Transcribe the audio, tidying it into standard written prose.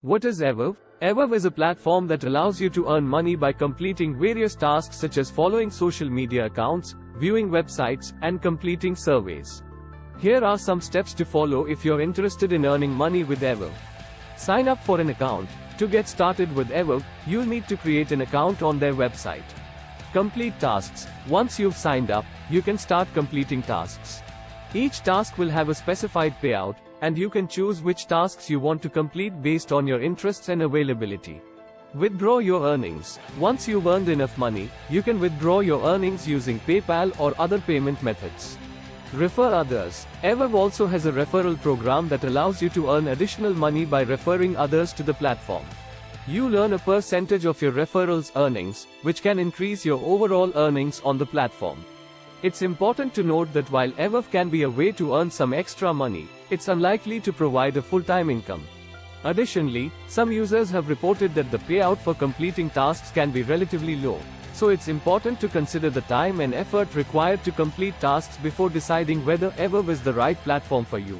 What is Everve? Everve is a platform that allows you to earn money by completing various tasks such as following social media accounts, viewing websites, and completing surveys. Here are some steps to follow if you're interested in earning money with Everve. Sign up for an account. To get started with Everve, you'll need to create an account on their website. Complete tasks. Once you've signed up, you can start completing tasks. Each task will have a specified payout, and you can choose which tasks you want to complete based on your interests and availability. Withdraw your earnings. Once you've earned enough money, you can withdraw your earnings using PayPal or other payment methods. Refer others. Everve also has a referral program that allows you to earn additional money by referring others to the platform. You'll earn a percentage of your referrals' earnings, which can increase your overall earnings on the platform. It's important to note that while Everve can be a way to earn some extra money, it's unlikely to provide a full-time income. Additionally, some users have reported that the payout for completing tasks can be relatively low, so it's important to consider the time and effort required to complete tasks before deciding whether Everve is the right platform for you.